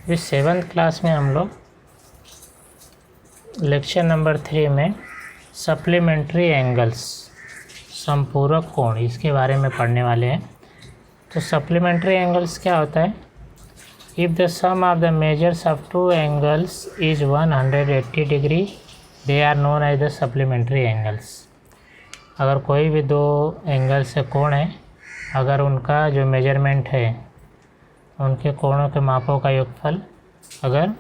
इस 7th class में हम लोग लेक्चर नंबर 3 में सप्लीमेंट्री एंगल्स संपूरक कोण इसके बारे में पढ़ने वाले हैं। तो सप्लीमेंट्री एंगल्स क्या होता है? If the sum of the measures of two angles is 180 degree they are known as the supplementary angles. अगर कोई भी दो एंगल से कोण है, अगर उनका जो मेजरमेंट है उनके कोणों के मापों का योगफल अगर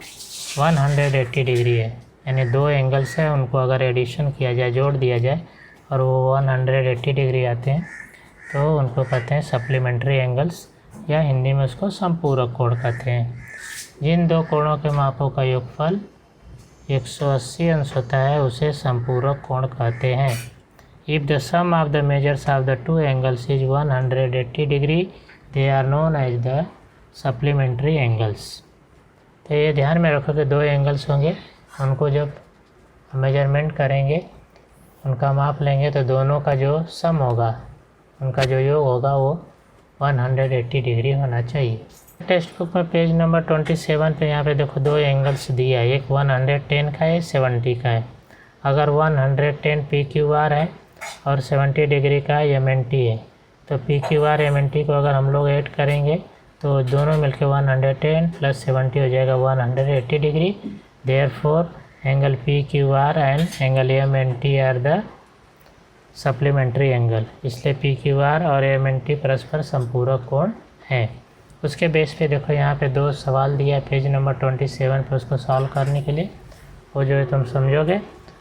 180 डिग्री है, यानी दो एंगल्स हैं उनको अगर एडिशन किया जाए, जोड़ दिया जाए और वो 180 डिग्री आते हैं तो उनको कहते हैं सप्लीमेंट्री एंगल्स, या हिंदी में उसको संपूरक कोण कहते हैं। जिन दो कोणों के मापों का योगफल 180 अंश होता है उसे संपूरक कोण कहते हैं। If the sum of the measures of the two angles is 180 degree they are known as the supplementary angles. तो ये ध्यान में रखो कि दो एंगल्स होंगे, उनको जब मेजरमेंट करेंगे, उनका माप लेंगे तो दोनों का जो सम होगा, उनका जो योग होगा वो 180 डिग्री होना चाहिए। टेक्स्ट बुक में पेज नंबर 27 पे यहाँ पे देखो दो एंगल्स दिया है, एक 110 का है, 70 का है। अगर 110 PQR है और 70 डिग्री का MNT है तो PQR MNT को अगर हम लोग ऐड करेंगे तो दोनों मिलके 110 प्लस 70 हो जाएगा 180 degree. Therefore angle PQR and angle MNT are the supplementary angle, इसलिए PQR और MNT परस्पर संपूरक कोण है। उसके बेस पे देखो यहाँ पे दो सवाल दिया है पेज नंबर 27 पे, उसको सॉल्व करने के लिए वो जो है तुम समझोगे।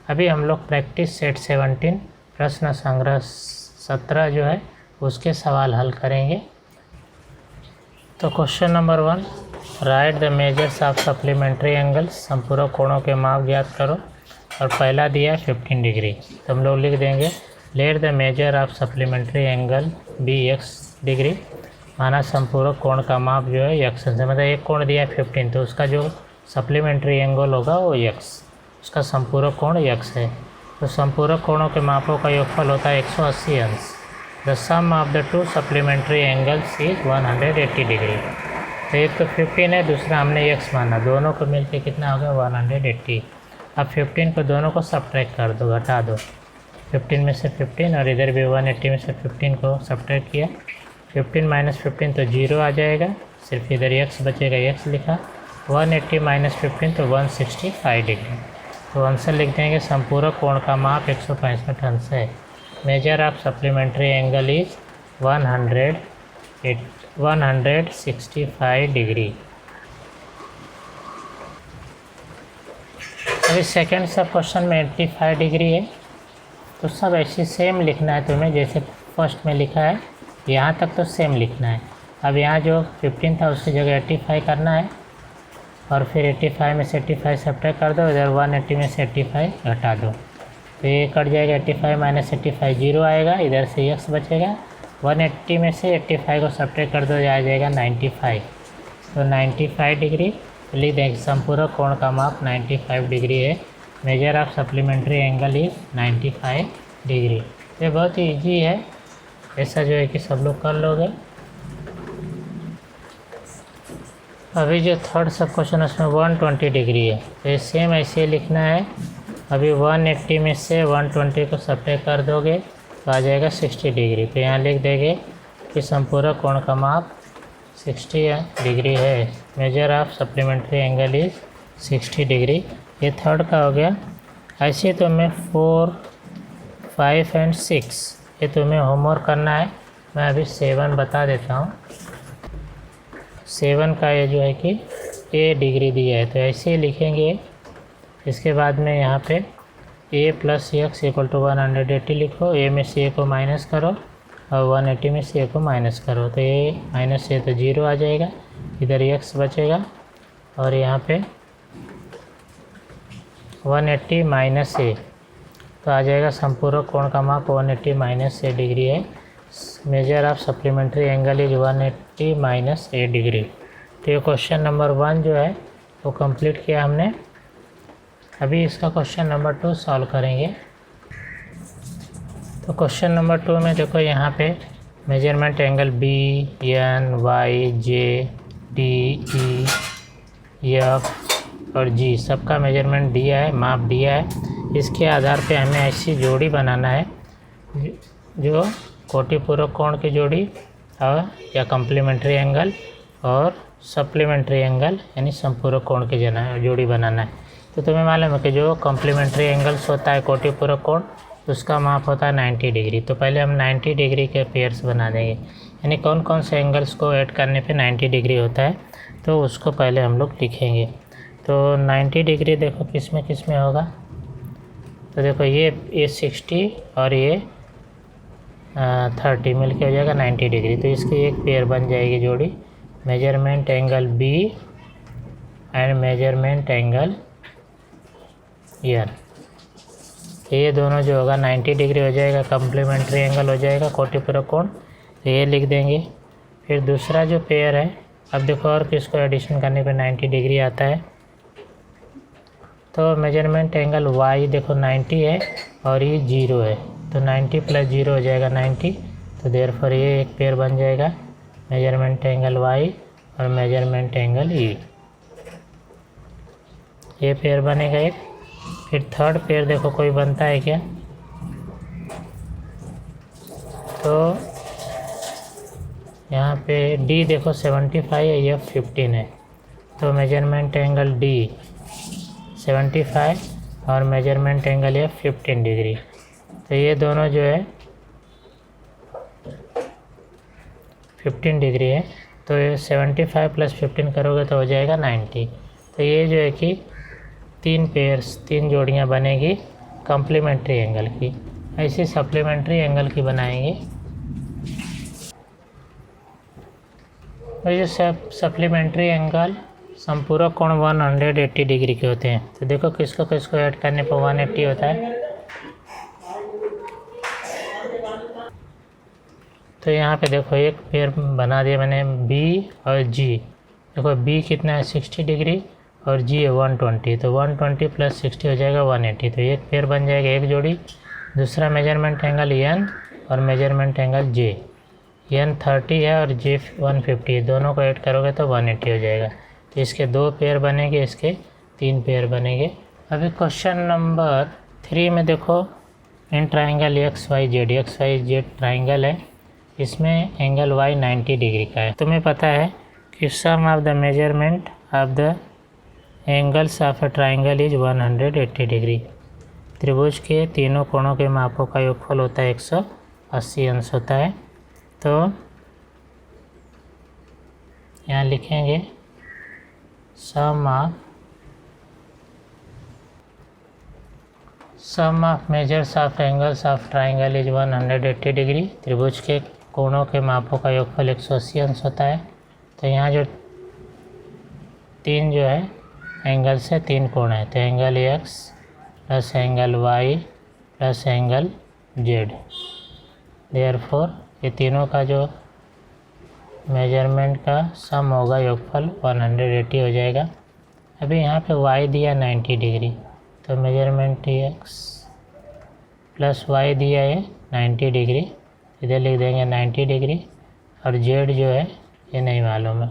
अभी हम लोग प्रैक्टिस सेट 17 प्रश्न संग्रह 17 जो है उसके सवाल हल करेंगे। तो question number 1, write the measures of supplementary angles, संपूरक कोणों के माप ज्ञात करो। और पहला दिया है 15 डिग्री, तो हम लोग लिख देंगे let the measure of supplementary angle be x degree, माना संपूरक कोण का माप जो है x से, मतलब एक कोण दिया है 15 तो उसका जो सप्लीमेंट्री एंगल होगा वो x, उसका संपूरक कोण x है। तो संपूरक कोणों के मापों का योगफल होता है 180 अंश। The sum of the two supplementary angles is 180 degree. तो एक तो 15 है, दूसरा हमने x माना, दोनों को मिलके कितना हो गया 180। अब 15 को दोनों को सब्ट्रैक्ट कर दो, घटा दो, 15 में से 15 और इधर भी 180 में से 15 को सब्ट्रैक्ट किया, 15 माइनस 15 तो 0 आ जाएगा, सिर्फ इधर x बचेगा, x लिखा, 180 माइनस 15 तो 165 डिग्री। तो आंसर लिख देंगे संपूरक कोण का माप 165 अंश है। Major of supplementary angle is 165 degree. अभी सेकेंड सब क्वेश्चन में 85 डिग्री है, तो सब ऐसे सेम लिखना है तुम्हें जैसे फर्स्ट में लिखा है, यहाँ तक तो सेम लिखना है। अब यहाँ जो 15 था उसकी जगह 85 करना है और फिर 85 में से 85 सब्ट्रैक्ट कर दो, इधर 180 में से 85 घटा दो, तो ये कट जाएगा, 85 माइनस 85 0 आएगा, इधर से x बचेगा, 180 में से 85 को सब्ट्रैक्ट कर दो, आ जाएगा 95। तो 95 डिग्री लिख देंगे, संपूरक कोण का माप 95 डिग्री है। Major of supplementary angle is 95 degree. ये बहुत ही ईजी है, ऐसा जो है कि सब लोग कर लोगे। अभी जो थर्ड सब क्वेश्चन है उसमें 120 डिग्री है, तो ये सेम ऐसे लिखना है। अभी 180 में से 120 को सब्ट्रैक्ट कर दोगे तो आ जाएगा 60 डिग्री। तो यहाँ लिख देंगे कि संपूरक कोण का माप 60 डिग्री है। Major of supplementary angle is 60 degree. ये थर्ड का हो गया। ऐसे तुम्हें 4, 5 एंड 6 ये तुम्हें होमवर्क करना है। मैं अभी 7 बता देता हूँ। 7 का ये जो है कि a डिग्री दिया है, तो ऐसे ही लिखेंगे। इसके बाद में यहाँ पे a plus x equal to 180 लिखो, a में से a को माइनस करो और 180 में से a को माइनस करो, तो a माइनस a तो 0 आ जाएगा, इधर x बचेगा और यहाँ पे 180 माइनस a, तो आ जाएगा संपूरक कोण का माप 180 माइनस a डिग्री है। Major of supplementary angle is 180 minus a degree. तो ये क्वेश्चन नंबर 1 जो है वो कंप्लीट किया हमने। अभी इसका क्वेश्चन नंबर 2 सॉल्व करेंगे। तो क्वेश्चन नंबर 2 में देखो यहाँ पे measurement angle B, N, Y, J, D, E F और जी सबका मेजरमेंट दिया है, माप दिया है। इसके आधार पे हमें ऐसी जोड़ी बनाना है जो कोटिपूरक कोण की जोड़ी और या कम्प्लीमेंट्री एंगल और सप्लीमेंट्री एंगल यानी संपूरक कोण की जोड़ी बनाना है। तो तुम्हें मालूम है कि जो कम्प्लीमेंट्री एंगल्स होता है कोटिपूरक कोण उसका माप होता है 90 डिग्री। तो पहले हम 90 डिग्री के पेयर्स बना देंगे, यानी कौन कौन से एंगल्स को ऐड करने पे 90 डिग्री होता है तो उसको पहले हम लोग लिखेंगे। तो 90 डिग्री देखो किस में होगा, तो देखो ये 60 और ये 30 मिल के हो जाएगा 90 डिग्री। तो इसकी एक पेयर बन जाएगी जोड़ी, measurement angle B and measurement angle ईयर। ये दोनों जो होगा 90 डिग्री हो जाएगा, कम्प्लीमेंट्री एंगल हो जाएगा कोटिपूरक कोण, तो ये लिख देंगे। फिर दूसरा जो पेयर है, अब देखो और किसको एडिशन करने पे 90 डिग्री आता है, तो मेजरमेंट एंगल वाई देखो 90 है और ये 0 है, तो 90 + 0 हो जाएगा 90। तो देयरफॉर ये एक पेयर बन जाएगा मेजरमेंट एंगल वाई और मेजरमेंट एंगल ई, ये पेयर बनेगा एक। फिर थर्ड पेयर देखो कोई बनता है क्या, तो यहाँ पे डी देखो 75 है, एफ 15 है, तो मेजरमेंट एंगल डी 75 और मेजरमेंट एंगल एफ 15 डिग्री। तो ये दोनों जो है 15 डिग्री है, तो ये 75 + 15 करोगे तो हो जाएगा 90। तो ये जो है कि तीन जोड़ियाँ बनेगी कम्प्लीमेंट्री एंगल की, ऐसे सप्लीमेंट्री एंगल की बनाएंगे। और ये सप्लीमेंट्री एंगल संपूरक कोण 180 डिग्री के होते हैं। तो देखो किसको किसको ऐड करने पर 180 होता है, तो यहाँ पे देखो एक पेयर बना दिया मैंने बी और जी। देखो बी कितना है 60 डिग्री और जी है 120, तो 120 + 60 हो जाएगा 180, तो एक पेयर बन जाएगा एक जोड़ी। दूसरा मेजरमेंट एंगल एन और मेजरमेंट एंगल जे, एन 30 है और जे 150, दोनों को ऐड करोगे तो 180 हो जाएगा। तो इसके 2 पेयर बनेंगे, इसके 3 पेयर बनेंगे। अभी क्वेश्चन नंबर 3 में देखो in triangle X Y Z triangle है, इसमें एंगल वाई 90 डिग्री का है। तुम्हें पता है कि sum of the measurement of the angles of a triangle is 180 degree. त्रिभुज के तीनों कोणों के मापों का योगफल होता है 180 अंश होता है। तो यहाँ लिखेंगे sum of measures of angles of triangle is 180 degree. त्रिभुज के कोणों के मापों का योगफल 180 अंश होता है। तो यहाँ जो तीन जो है एंगल से 3 कोण है, तो angle X plus angle Y plus angle Z. Therefore ये तीनों का जो मेजरमेंट का सम होगा योगफल 180 हो जाएगा। अभी यहाँ पे y दिया 90 डिग्री, तो मेजरमेंट एक्स प्लस वाई दिया है 90 डिग्री, इधर लिख देंगे 90 डिग्री, और जेड जो है ये नहीं मालूम है।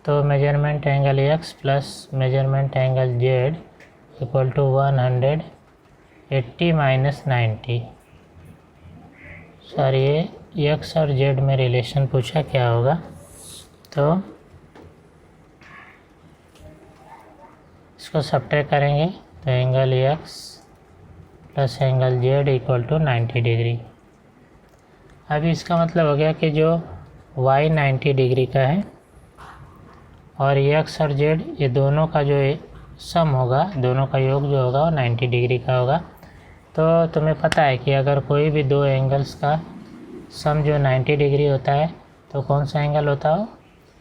तो measurement angle X plus measurement angle Z equal to 180 - 90। Sir ये एक्स और जेड में रिलेशन पूछा क्या होगा, तो इसको सब्ट्रैक्ट करेंगे, तो angle X plus angle Z equal to 90 degree. अभी इसका मतलब हो गया कि जो y 90 डिग्री का है और एक्स और जेड ये दोनों का जो सम होगा, दोनों का योग जो होगा वो 90 डिग्री का होगा। तो तुम्हें पता है कि अगर कोई भी दो एंगल्स का सम जो 90 डिग्री होता है तो कौन सा एंगल होता हो,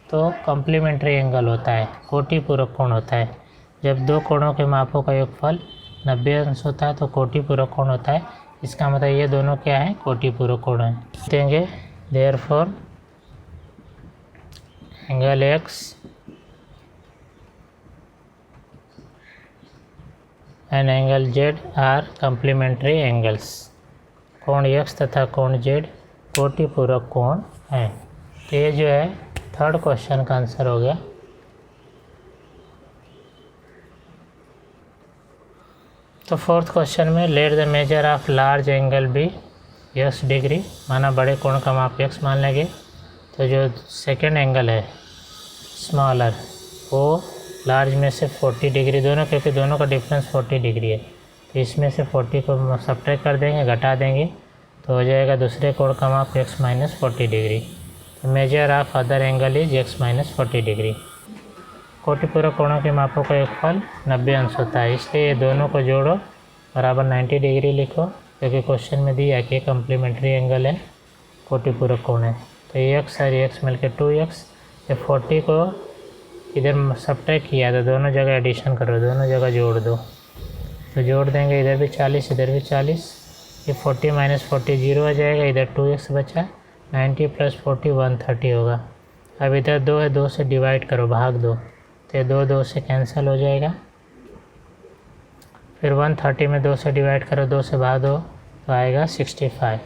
तो कम्प्लीमेंट्री एंगल होता है, कोटिपूरक कोण होता है। जब दो कोणों के मापों का योगफल 90 अंश होता है तो कोटिपूरक कोण होता है। इसका मतलब ये दोनों क्या है, कोटिपूरक कोण है। देंगे therefore angle X and angle Z are complementary angles. कोण एक्स तथा कोण जेड कोटिपूरक कोण है। तो ये जो है थर्ड क्वेश्चन का आंसर हो गया। तो फोर्थ क्वेश्चन में let the measure of large angle be x degree, माना बड़े कोण का माप x मान लेंगे। तो जो सेकेंड एंगल है स्मॉलर वो लार्ज में से 40 डिग्री, दोनों क्योंकि दोनों का डिफरेंस 40 डिग्री है, तो इसमें से 40 को सब्ट्रैक्ट कर देंगे, घटा देंगे, तो हो जाएगा दूसरे कोण का माप x माइनस 40 डिग्री। तो measure of other angle is x minus 40 degree. कोटिपूरक कोणों के मापों का योगफल 90 अंश होता है, इसलिए ये दोनों को जोड़ो बराबर 90 डिग्री लिखो, क्योंकि क्वेश्चन में दिया है कि कम्प्लीमेंट्री एंगल है, कोटिपूरक कोण है। तो ये x और ये x मिलकर 2x, ये 40 को इधर सब्ट्रैक्ट किया तो दोनों जगह एडिशन करो, दोनों जगह जोड़ दो, तो जोड़ देंगे, इधर भी 40 इधर भी 40, ये 40 माइनस 40 0 आ जाएगा, इधर 2x बचा, 90 प्लस 40 130 होगा। अब इधर 2 है, 2 से डिवाइड करो, भाग दो, तो ये 2 से कैंसिल हो जाएगा। फिर 130 में 2 से डिवाइड करो, 2 से भाग दो, तो आएगा 65।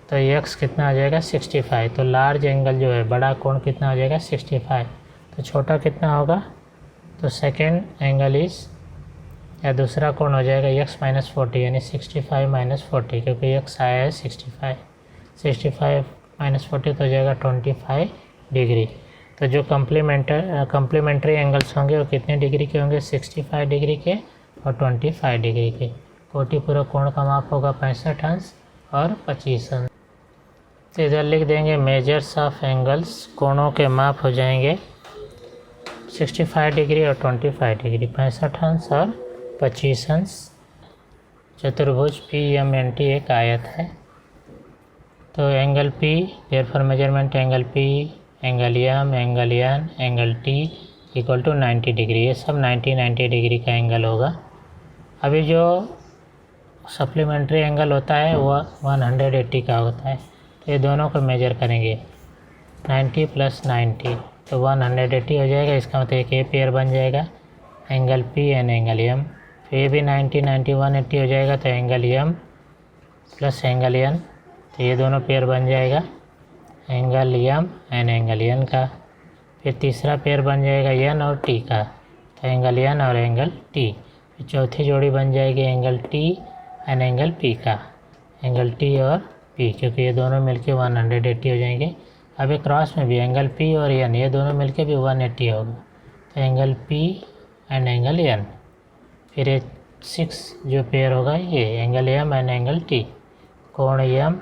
तो x कितना आ जाएगा 65। तो लार्ज एंगल जो है, बड़ा कोण कितना हो जाएगा 65। तो छोटा कितना होगा, तो सेकेंड एंगल इज या दूसरा कोण हो जाएगा x माइनस 40, यानी 65 माइनस 40, क्योंकि x आया है 65 माइनस 40 तो हो जाएगा 25 डिग्री। तो जो कम्प्लीमेंट्री एंगल्स होंगे वो कितने डिग्री के होंगे, 65 डिग्री के और 25 डिग्री के। कोटिपूरक कोण का माप होगा 65 अंश और 25 अंश। तो इधर लिख देंगे मेजर्स ऑफ एंगल्स, कोणों के माप हो जाएंगे 65 डिग्री और 25 डिग्री, 65 अंश और 25 अंश। चतुर्भुज PMNT एक आयत है, तो angle P, therefore measurement angle P, angle M, angle N, angle T equal to 90 degree, ये सब 90 डिग्री का एंगल होगा। अभी जो सप्लीमेंट्री एंगल होता है वह 180 का होता है, तो ये दोनों को मेजर करेंगे, 90 प्लस 90 तो 180 हो जाएगा। इसका मतलब एक पेयर बन जाएगा angle P and angle M, फिर ये भी 90 180 हो जाएगा, तो angle M plus angle N, तो ये दोनों पेयर बन जाएगा angle M and angle N का। फिर तीसरा पेयर बन जाएगा N और T का, तो एंगल N और एंगल T। फिर चौथी जोड़ी बन जाएगी angle T and angle P का, एंगल T और P, क्योंकि ये दोनों मिलके 180 हो जाएंगे। अब एक क्रॉस में भी एंगल P और N, ये दोनों मिलके भी 180 होगा, तो angle P and angle N। फिर ये 6 जो पेयर होगा ये angle M and angle T, कोण M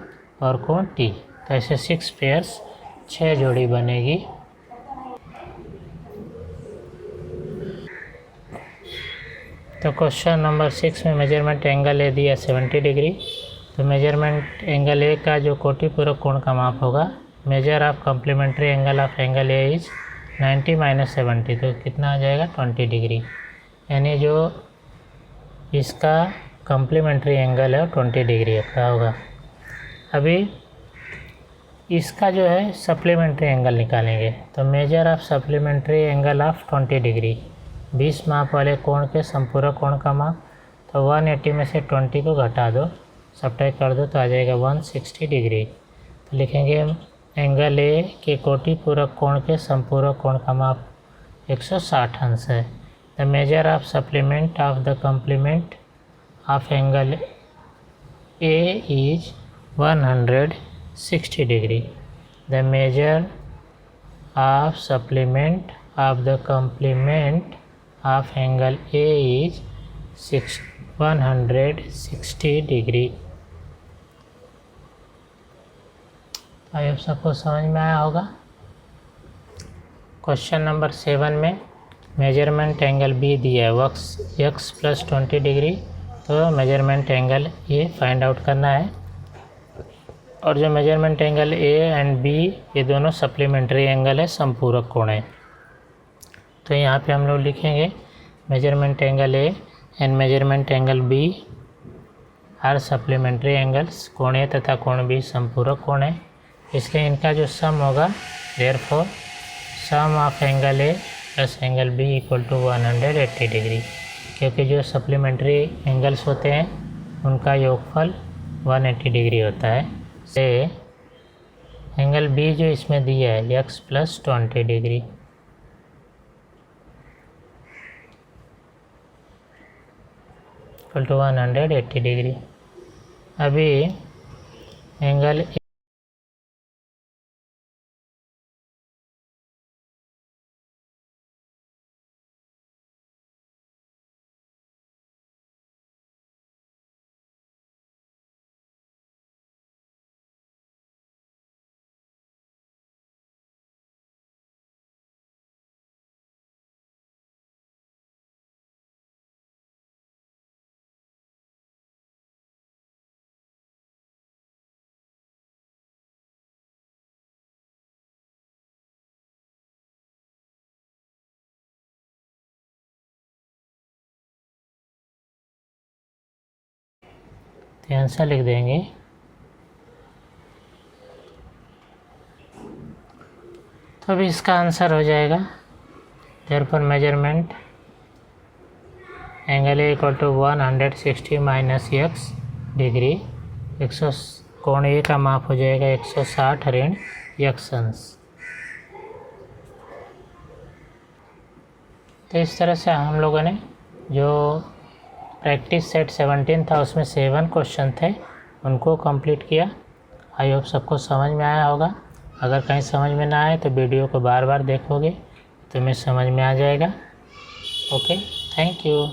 और कोण T, तो ऐसे 6 पेयर्स 6 जोड़ी बनेगी। तो क्वेश्चन नंबर 6 में मेजरमेंट एंगल ए दिया 70 डिग्री, तो मेजरमेंट एंगल ए का जो कोटिपूरक कोण का माप होगा, measure of complementary angle of angle A is 90 minus 70, तो कितना आ जाएगा 20 डिग्री, यानी जो इसका कम्प्लीमेंट्री एंगल है 20 डिग्री का होगा। अभी इसका जो है सप्लीमेंट्री एंगल निकालेंगे, तो measure of supplementary angle of 20 degree, 20 माप वाले कोण के संपूरक कोण का माप, तो 180 में से 20 को घटा दो, सब्ट्रैक्ट कर दो, तो आ जाएगा 160 डिग्री। तो लिखेंगे एंगल ए के कोटिपूरक कोण के संपूरक कोण का माप 160 अंश है। The measure of supplement of the complement of angle A is 160 degree. The measure of supplement of the complement of angle A is 160 degree. I hope सबको समझ में आया होगा। क्वेश्चन नंबर 7 में मेजरमेंट एंगल बी दिया है x plus 20 degree, तो measurement angle A find out करना है। और जो measurement angle A and B ये दोनों सप्लीमेंट्री एंगल है, संपूरक कोण है। तो यहाँ पे हम लोग लिखेंगे measurement angle A and measurement angle B are supplementary angles, कोण ए तथा कोण बी संपूरक कोण है, इसलिए इनका जो सम होगा therefore sum of angle A plus angle B equal to 180 degree, क्योंकि जो सप्लीमेंट्री एंगल्स होते हैं उनका योगफल 180 डिग्री होता है। से एंगल बी जो इसमें दिया है x + 20 degree, equal to 180 degree. अभी एंगल आंसर लिख देंगे। तो अभी इसका आंसर हो जाएगा, therefore measurement angle A equal to 160 minus x degree, 100 कोण ए का माप हो जाएगा 160 ऋण x अंश। तो इस तरह से हम लोगों ने जो प्रैक्टिस सेट 17 था उसमें 7 क्वेश्चन थे, उनको कंप्लीट किया। आई होप सबको समझ में आया होगा। अगर कहीं समझ में ना आए तो वीडियो को बार बार देखोगे तो तुम्हें समझ में आ जाएगा। Okay, thank you.